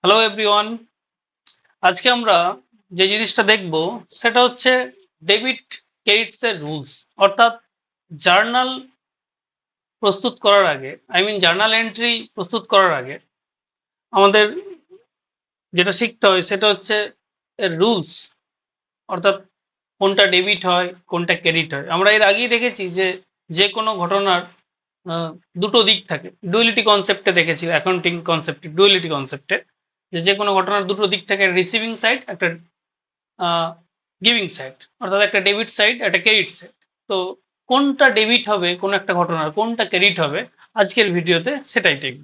Hello everyone. আজকে আমরা যে জিনিসটা দেখব সেটা হচ্ছে ডেবিট ক্রেডিটস এর রুলস। অর্থাৎ জার্নাল প্রস্তুত করার আগে, জার্নাল এন্ট্রি প্রস্তুত করার আগে আমাদের যেটা শিখতে হয় সেটা হচ্ছে এর রুলস। অর্থাৎ কোনটা ডেবিট হয় কোনটা ক্রেডিট হয়। আমরা এর আগেই দেখেছি যে যে কোনো ঘটনার দুটো দিক থাকে। ডুয়ালিটি কনসেপ্টে দেখেছি, অ্যাকাউন্টিং কনসেপ্টে, ডুয়ালিটি কনসেপ্টে যে কোনো ঘটনার দুটো দিক থাকে, রিসিভিং সাইড, একটা গিভিং সাইড, অর্থাৎ একটা ডেবিট সাইড একটা ক্রেডিট সাইড। তো কোনটা ডেবিট হবে কোন একটা ঘটনার, কোনটা ক্রেডিট হবে, আজকের ভিডিওতে সেটাই দেখব।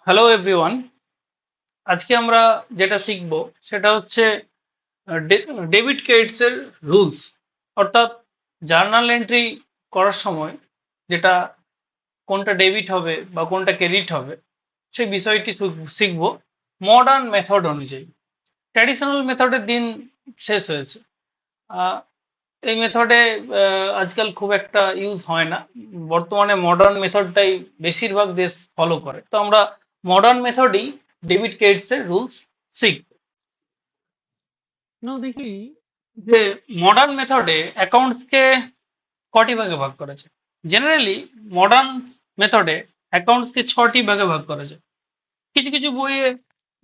হ্যালো এভরিওয়ান, আজকে আমরা যেটা শিখব সেটা হচ্ছে ডেবিট ক্রেডিটস এর রুলস। অর্থাৎ জার্নাল এন্ট্রি করার সময় যেটা কোনটা ডেবিট হবে বা কোনটা ক্রেডিট হবে সেই বিষয়টি শিখব মডার্ন মেথড অনুযায়ী। ট্র্যাডিশনাল মেথডের দিন শেষ হয়েছে। এই মেথডে আজকাল খুব একটা ইউজ হয় না। বর্তমানে মডার্ন মেথডটাই বেশিরভাগ দেশ ফলো করে। তো আমরা মডার্ন মেথডেই ডেবিট ক্রেডিটস এর রুলস শিখব। দেখি যে মডার্ন মেথডে অ্যাকাউন্টসকে কটি ভাগে ভাগ করা যায়। জেনারেলি মডার্ন মেথডে অ্যাকাউন্টসকে 6টি ভাগে ভাগ করা যায়। কিছু কিছু বইয়ে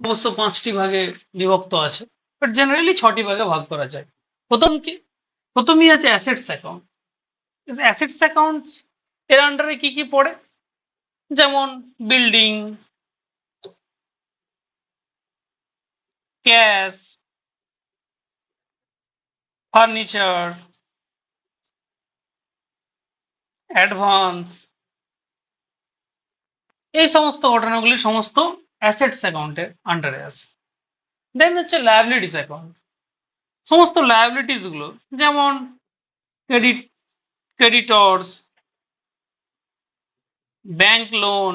অবশ্য 5টি ভাগে বিভক্ত আছে, বাট জেনারেলি 6টি ভাগে ভাগ করা যায়। প্রথমেই আছে অ্যাসেটস অ্যাকাউন্ট। অ্যাসেটস অ্যাকাউন্টস এর আন্ডারে কি কি পড়ে, যেমন বিল্ডিং, ক্যাশ, ফার্নিচার, অ্যাডভান্স, এই সমস্ত ঘটনাগুলি সমস্ত অ্যাসেটস অ্যাকাউন্টের আন্ডারে আছে। দেন হচ্ছে লায়াবিলিটিস অ্যাকাউন্ট। সমস্ত লায়াবিলিটিস গুলো, যেমন ক্রেডিট, ক্রেডিটর্স, ব্যাংক লোন,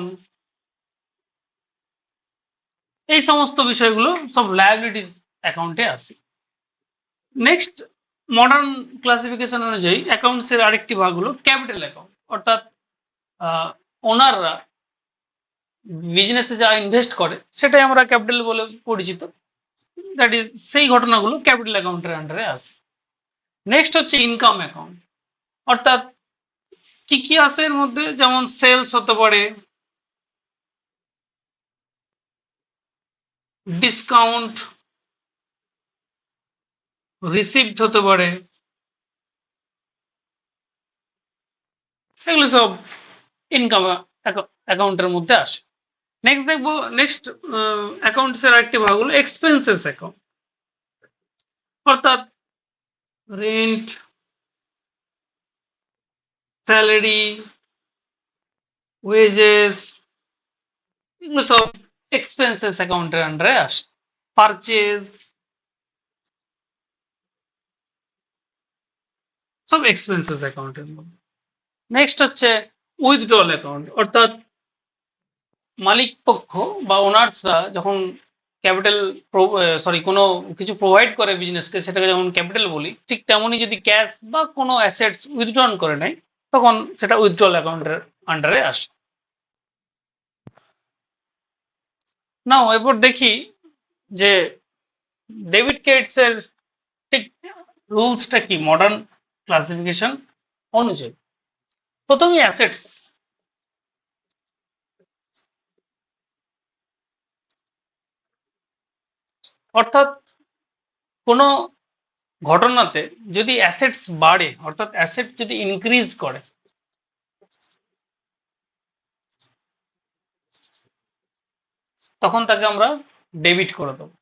এই সমস্ত বিষয়গুলো সব লায়াবিলিটিস অ্যাকাউন্টে আসে। নেক্সট, মডার্ন ক্লাসিফিকেশন অনুযায়ী অ্যাকাউন্টসের আরেকটি ভাগ হলো ক্যাপিটাল অ্যাকাউন্ট। অর্থাৎ ওনাররা বিজনেসে যা ইনভেস্ট করে সেটাই আমরা ক্যাপিটাল বলে পরিচিত। দ্যাট ইজ, সেই ঘটনাগুলো ক্যাপিটাল অ্যাকাউন্টের আন্ডারে আসে। নেক্সট হচ্ছে ইনকাম অ্যাকাউন্ট। অর্থাৎ কি কি আসে এর মধ্যে, যেমন সেলস হতে পারে, ডিসকাউন্ট রিসিভড হতে পারে, এগুলো সব ইনকাম অ্যাকাউন্টের মধ্যে আসে। নেক্সট দেখবো, নেক্সট অ্যাকাউন্টস এর আরেকটি ভাগ হলো এক্সপেন্সেস অ্যাকাউন্ট। অর্থাৎ রেন্ট, স্যালারি, ওয়েজেস, এগুলো সব এক্সপেন্সেস অ্যাকাউন্টের আন্ডারে আসে। পারচেজ, সব এক্সপেন্সেস অ্যাকাউন্টের মধ্যে। নেক্সট হচ্ছে উইথড্রল অ্যাকাউন্ট। অর্থাৎ মালিক পক্ষ বা ওনার্সরা যখন ক্যাপিটাল, কোনো কিছু প্রোভাইড করে বিজনেসকে, সেটাকে যেমন ক্যাপিটাল বলি, ঠিক তেমনই যদি ক্যাশ বা কোনো অ্যাসেটস উইথড্রন করে নেয় তখন সেটা উইথড্রল অ্যাকাউন্টের আন্ডারে আসে। নাও এরপর দেখি যে ডেবিট ক্রেডিটস এর ঠিক রুলসটা কি মডার্ন ক্লাসিফিকেশন অনুযায়ী। প্রথমেই অ্যাসেটস। অর্থাৎ কোনো ঘটনাতে যদি অ্যাসেটস বাড়ে, অর্থাৎ অ্যাসেট যদি ইনক্রিজ করে, তখন তাকে আমরা ডেবিট করে দেবো।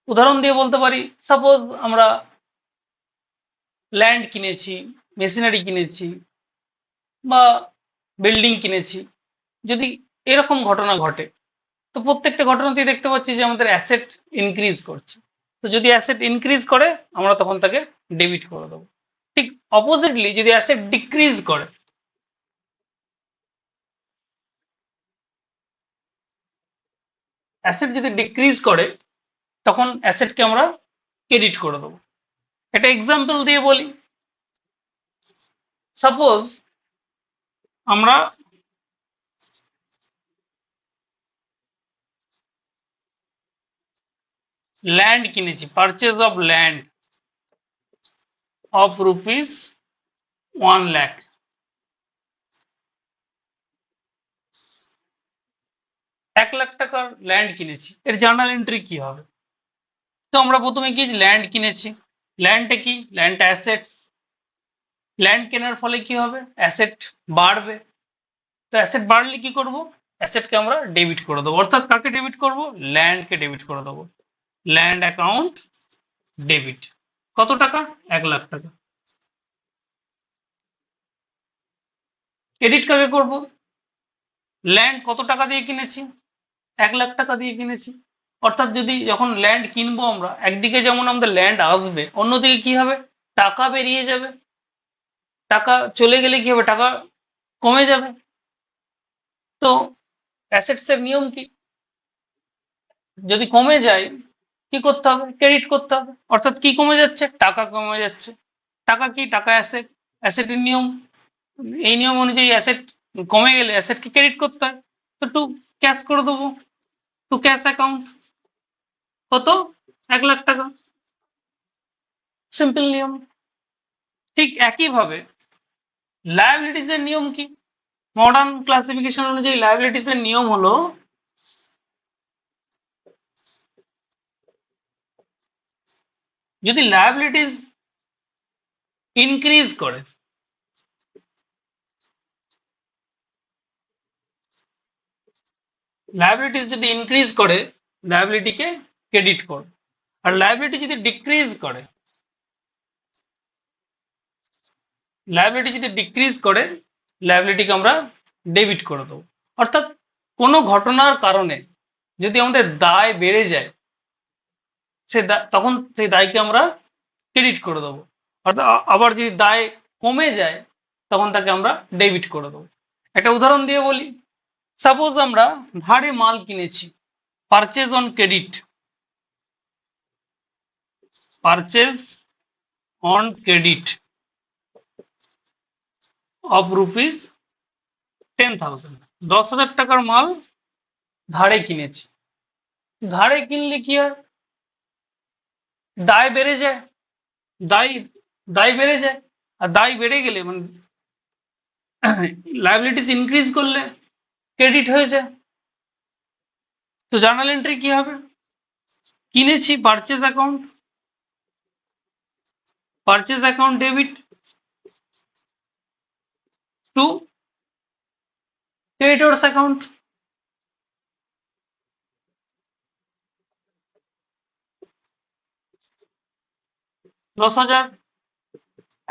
উদাহরণ দিয়ে বলতে পারি, সাপোজ আমরা ল্যান্ড কিনেছি, মেশিনারি কিনেছি বা বিল্ডিং কিনেছি। যদি এরকম ঘটনা ঘটে, তো প্রত্যেকটা ঘটনাতেই দেখতে পাচ্ছি যে আমাদের অ্যাসেট ইনক্রিজ করছে। তো যদি অ্যাসেট ইনক্রিজ করে আমরা তখন তাকে ডেবিট করে দেবো। ঠিক অপোজিটলি যদি অ্যাসেট ডিক্রিজ করে, অ্যাসেট যদি ডিক্রিজ করে তখন অ্যাসেটকে আমরা ক্রেডিট করে দেবো। একটা এক্সাম্পল দিয়ে বলি, সাপোজ আমরা ল্যান্ড কিনেছি, purchase of land of rupees 1 lakh. Lakh টাকার ল্যান্ড কিনেছি, এর জার্নাল এন্ট্রি কি হবে? তো আমরা প্রথমে কি ল্যান্ড কিনেছি, ল্যান্ডটা কি, ল্যান্ড অ্যাসেটস। ল্যান্ড কেনার ফলে কি হবে, অ্যাসেট বাড়বে। তো অ্যাসেট বাড়লে কি করব, অ্যাসেটকে আমরা ডেবিট করে দেবো। অর্থাৎ কাকে ডেবিট করব, ল্যান্ডকে ডেবিট করে দেবো। Land account debit. কত টাকা, 1 লাখ টাকা। ক্রেডিট কাকে করব, ল্যান্ড কত টাকা দিয়ে কিনেছি, 1 লাখ টাকা দিয়ে কিনেছি। অর্থাৎ যদি যখন ল্যান্ড কিনবো আমরা, একদিকে যেমন আমাদের ল্যান্ড আসবে, অন্যদিকে কি হবে, টাকা বেরিয়ে যাবে। টাকা চলে গেলে কি হবে, টাকা কমে যাবে। তো অ্যাসেটস এর নিয়ম কি, যদি কমে যায় কি করতে হবে, ক্রেডিট করতে হবে। অর্থাৎ কি কমে যাচ্ছে, টাকা কমে যাচ্ছে। টাকা কি, টাকা অ্যাসেট, অ্যাসেটের নিয়ম। এই নিয়ম অনুযায়ী অ্যাসেট কমে গেলে অ্যাসেটকে ক্রেডিট করতে হয়। তো টু ক্যাশ করে দেবো, টু ক্যাশ অ্যাকাউন্ট। কত, 1 লাখ টাকা। সিম্পল নিয়ম। ঠিক একইভাবে লায়াবিলিটিস এর নিয়ম কি, মডার্ন ক্লাসিফিকেশন অনুযায়ী লায়াবিলিটিস এর নিয়ম হলো, যদি লায়াবিলিটিস ইনক্রিজ করে, লায়াবিলিটিস যদি ইনক্রিজ করে লায়াবিলিটিকে ক্রেডিট করো, আর লায়াবিলিটি যদি ডিক্রিজ করে, লায়াবিলিটি যদি ডিক্রিজ করে লায়াবিলিটিকে আমরা ডেবিট করে দেবো। অর্থাৎ কোনো ঘটনার কারণে যদি আমাদের দায় বেড়ে যায়, সে তখন সেই দায়কে আমরা ক্রেডিট করে দেবো। অর্থাৎ আবার যদি দায় কমে যায় তখন তাকে আমরা ডেবিট করে দেবো। একটা উদাহরণ দিয়ে বলি, সাপোজ আমরা ধারে মাল কিনেছি, purchase on credit, purchase on credit of rupees 10,000। 10,000 টাকার মাল ধারে কিনেছি। ধারে কিনলে কি হয়, দায় বেড়ে যায়, দায় দায় বেড়ে যায়। আর দায় বেড়ে গেলে মানে লাইবিলিটিস ইনক্রিজ করলে ক্রেডিট হয়ে যায়। তো জার্নাল এন্ট্রি কি হবে, কিনেছি purchase account debit two creditors account. $10,000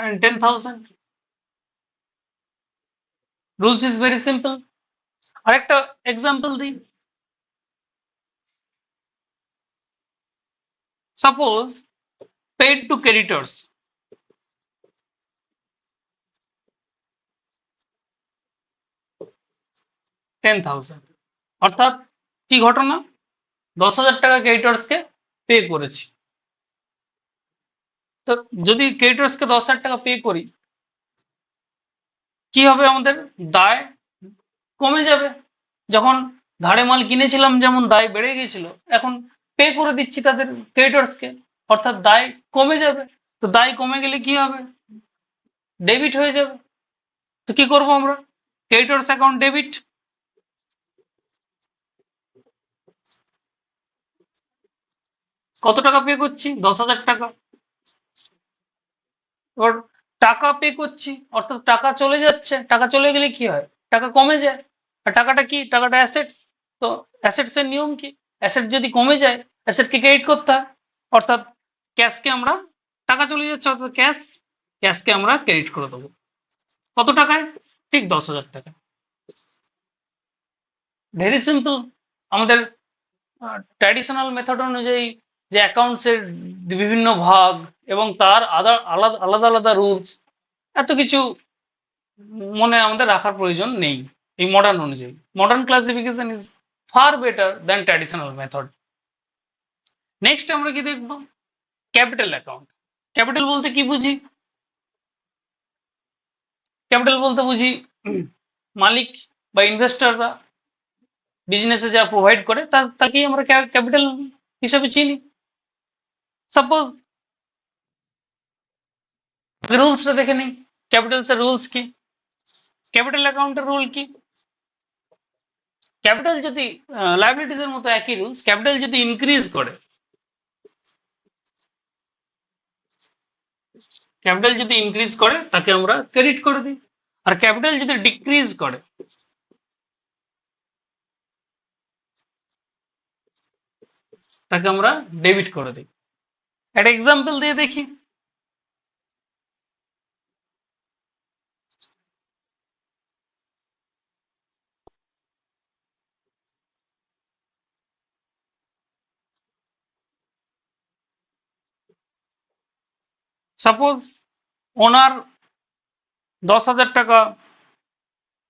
and 10,000। Rules is very simple. আরেকটা এক্সাম্পল দিই, সাপোজ পেড টু ক্রেডিটর্স 10,000। অর্থাৎ কি ঘটনা, 10,000 টাকা ক্রেডিটর্সকে পে করেছি। তো যদি ক্রেডিটর্সকে 10,000 টাকা পে করি কি হবে, আমাদের দায় কমে যাবে। যখন ধারে মাল কিনেছিলাম যেমন দায় বেড়ে গেছিল, এখন পে করে দিচ্ছি তাদের ক্রেডিটর্সকে, অর্থাৎ দায় কমে যাবে। তো দায় কমে গেলে কি হবে, ডেবিট হয়ে যাবে। তো কি করব আমরা, ক্রেডিটর্স অ্যাকাউন্ট ডেবিট। কত টাকা পে করছি, 10,000 টাকা। এবার টাকা পে করছি, অর্থাৎ টাকা চলে যাচ্ছে, টাকা চলে গেলে কি হয়, টাকা কমে যায়। আর টাকাটা কি, টাকাটা অ্যাসেটস। তো অ্যাসেটস এর নিয়ম কি, অ্যাসেট যদি কমে যায় অ্যাসেটকে ক্রেডিট করতে হয়। অর্থাৎ ক্যাশকে আমরা, টাকা চলে যাচ্ছে অর্থাৎ ক্যাশকে আমরা ক্রেডিট করে দেবো। কত টাকায়, ঠিক 10,000 টাকা। Very simple. আমাদের ট্র্যাডিশনাল মেথড অনুযায়ী যে অ্যাকাউন্টস এর বিভিন্ন ভাগ এবং তার আলাদা আলাদা আলাদা রুলস, এত কিছু মনে আমাদের রাখার প্রয়োজন নেই। এই মডার্ন অনুযায়ী modern classification is far better than traditional method. Next আমরা কি দেখব, ক্যাপিটাল অ্যাকাউন্ট। ক্যাপিটাল বলতে কি বুঝি, ক্যাপিটাল বলতে বুঝি মালিক বা ইনভেস্টররা বিজনেসে যা প্রোভাইড করে তাকেই আমরা ক্যাপিটাল হিসেবে চিনি। সাপোজ রুলসটা দেখে নিই, ক্যাপিটালসের রুলস কি, ক্যাপিটাল অ্যাকাউন্টের রুল কি। ক্যাপিটাল যদি লায়াবিলিটিস এর মতো একই রুলস, ক্যাপিটাল যদি ইনক্রিজ করে, ক্যাপিটাল যদি ইনক্রিজ করে তাকে আমরা ক্রেডিট করে দিই, আর ক্যাপিটাল যদি ডিক্রিজ করে তাকে আমরা ডেবিট করে দিই। একটা এক্সাম্পল দিয়ে দেখি। সাপোজ ওনার 10,000 টাকা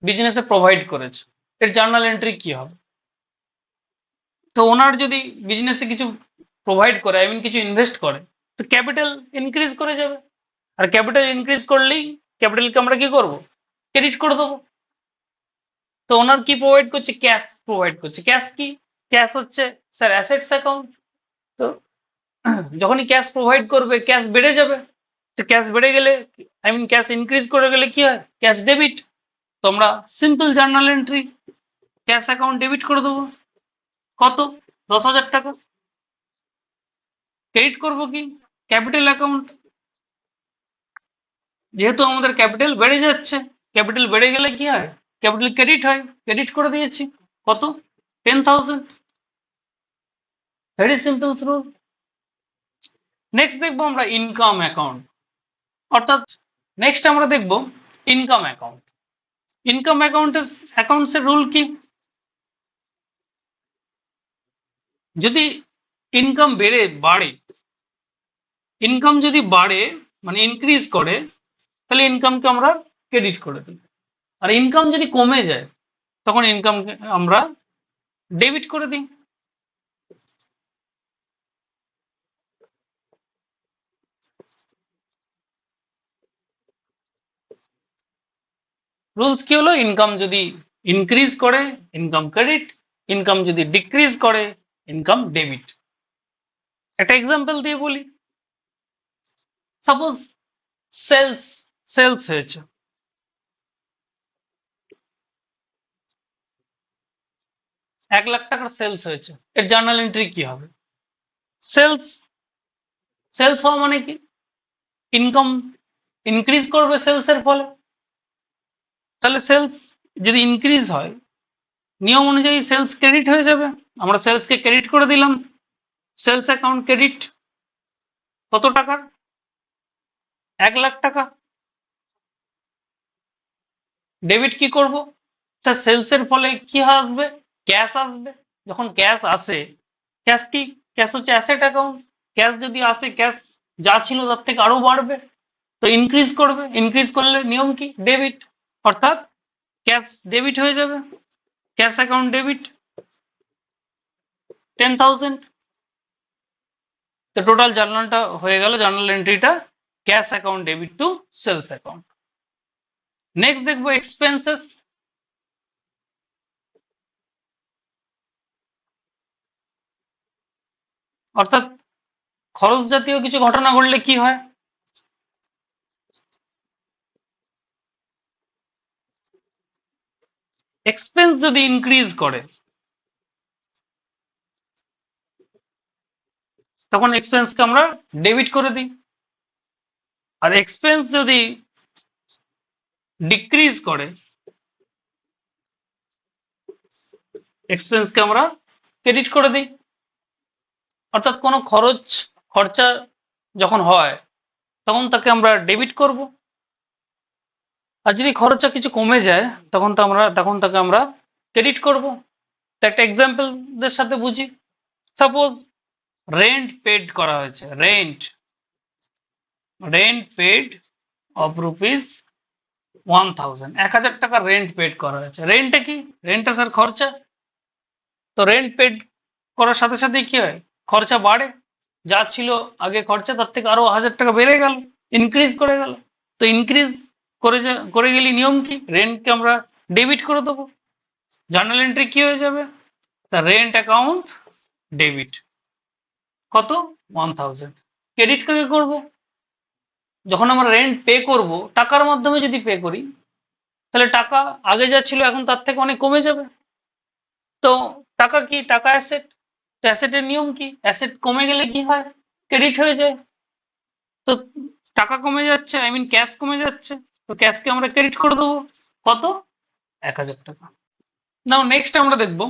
বিজনেসে প্রোভাইড করেছে, এর জার্নাল এন্ট্রি কি হবে? তো ওনার যদি বিজনেসে কিছু প্রোভাইড করে, আই মিন কিছু ইনভেস্ট করে, তো ক্যাপিটাল ইনক্রিজ করে যাবে, আর ক্যাপিটাল ইনক্রিজ করলেই ক্যাপিটালকে আমরা কি করব? ক্রেডিট করে দেবো। তো ওনার কি প্রোভাইড করছে? ক্যাশ প্রোভাইড করছে। ক্যাশ কি? ক্যাশ হচ্ছে স্যার অ্যাসেটস অ্যাকাউন্ট। তো যখনই ক্যাশ প্রোভাইড করবে ক্যাশ বেড়ে যাবে, তো ক্যাশ বেড়ে গেলে, আই মিন ক্যাশ ইনক্রিজ করে গেলে কি হয়? Cash debit. তো আমরা simple journal entry cash account debit করে দেবো। কত? 10,000 টাকা। ক্রেডিট করব কি? Capital account. যেহেতু আমাদের ক্যাপিটাল বেড়ে যাচ্ছে, ক্যাপিটাল বেড়ে গেলে কি হয়? ক্যাপিটাল ক্রেডিট হয়, ক্রেডিট করে দিয়েছি। কত? 10,000। Very simple rule. নেক্সট দেখবো আমরা ইনকাম অ্যাকাউন্ট, অর্থাৎ নেক্সট আমরা দেখবো ইনকাম অ্যাকাউন্ট। ইনকাম অ্যাকাউন্টস এর রুল কি? যদি ইনকাম বাড়ে, ইনকাম যদি বাড়ে মানে ইনক্রিজ করে, তাহলে ইনকামকে আমরা ক্রেডিট করে দিই। আর ইনকাম যদি কমে যায় তখন ইনকামকে আমরা ডেবিট করে দিই। রুলস কি হলো? ইনকাম যদি ইনক্রিজ করে ইনকাম ক্রেডিট, ইনকাম যদি ডিক্রিজ করে ইনকাম ডেবিট। একটা এক্সাম্পল দিয়ে বলি। সাপোজ সেলস সেলস হয়েছে, 1,00,000 টাকার সেলস হয়েছে, এর জার্নাল এন্ট্রি কি হবে? সেলস সেলস হওয়া মানে কি? ইনকাম ইনক্রিজ করবে সেলস এর ফলে। তাহলে সেলস যদি ইনক্রিজ হয়, নিয়ম অনুযায়ী সেলস ক্রেডিট হয়ে যাবে। আমরা সেলসকে ক্রেডিট করে দিলাম। Sales account credit. কত টাকার? 1,00,000 টাকা। ডেবিট কি করব? স্যার সেলস এর ফলে কি আসবে? ক্যাশ আসবে। যখন ক্যাশ আসে, ক্যাশ কি? ক্যাশ হচ্ছে অ্যাসেট অ্যাকাউন্ট। ক্যাশ যদি আসে, ক্যাশ যা ছিল তার থেকে আরো বাড়বে, তো ইনক্রিজ করবে। ইনক্রিজ করলে নিয়ম কি? ডেবিট। অর্থাৎ ক্যাশ ডেবিট হয়ে যাবে। Cash account debit 10,000। তো টোটাল জার্নালটা হয়ে গেল, জার্নাল এন্ট্রিটা cash account debit to sales account. Next দেখবো এক্সপেন্সেস, অর্থাৎ খরচ জাতীয় কিছু ঘটনা ঘটলে কি হয়? এক্সপেন্স যদি ইনক্রিজ করে তখন এক্সপেন্সকে আমরা ডেবিট করে দিই, আর এক্সপেন্স যদি ডিক্রিজ করে এক্সপেন্সকে আমরা ক্রেডিট করে দিই। অর্থাৎ কোনো খরচা যখন হয় তখন তাকে আমরা ডেবিট করব, আর যদি খরচা কিছু কমে যায় তখন তাকে আমরা ক্রেডিট করব। তো একটা এক্সাম্পলদের সাথে বুঝি। সাপোজ রেন্ট পেড করা হয়েছে, rent rent paid of rupees 1,000, 1,000 টাকা রেন্ট পেড করা হয়েছে। রেন্টটা কি? রেন্টটা স্যার খরচা। তো রেন্ট পেড করার সাথে সাথে কি হয়? খরচা বাড়ে। যা ছিল আগে খরচা তার থেকে আরো 1,000 টাকা বেড়ে গেল, ইনক্রিজ করে গেল। তো ইনক্রিজ করে গেলে নিয়ম কি, রেন্টকে আমরা ডেবিট করে দেবো, জার্নাল এন্ট্রি কি হয়ে যাবে, দ্য রেন্ট অ্যাকাউন্ট ডেবিট, কত 1000। ক্রেডিট কাকে করব, যখন আমরা রেন্ট পে করব টাকার মাধ্যমে যদি পে করি তাহলে টাকা আগে যা ছিল এখন তার থেকে অনেক কমে যাবে। তো টাকা কি, টাকা অ্যাসেট, অ্যাসেটের নিয়ম কি, অ্যাসেট কমে গেলে কি হয়, ক্রেডিট হয়ে যায়। তো টাকা কমে যাচ্ছে, আই মিন ক্যাশ কমে যাচ্ছে, তো ক্যাশকে আমরা ক্রেডিট করে দেবো, কত 1000 টাকা। নাও নেক্সট আমরা দেখব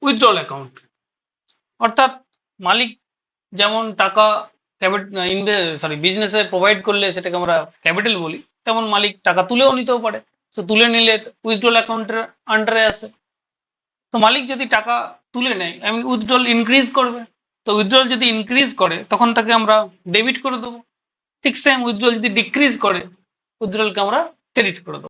উইথড্রল অ্যাকাউন্ট, অর্থাৎ মালিক যেমন টাকা বিজনেসে প্রোভাইড করলে সেটাকে আমরা ক্যাপিটাল বলি, তেমন মালিক টাকা তুলেও নিতেও পারে। তো তুলে নিলে উইথড্রল অ্যাকাউন্টের আন্ডারে আসে। তো মালিক যদি টাকা তুলে নেয়, আই মিন উইথড্রল ইনক্রিজ করবে, তো উইথড্রল যদি ইনক্রিজ করে তখন তাকে আমরা ডেবিট করে দেবো। ঠিক সেম উইথড্রল যদি ডিক্রিজ করে উইথড্রলকে আমরা ক্রেডিট করে দেবো।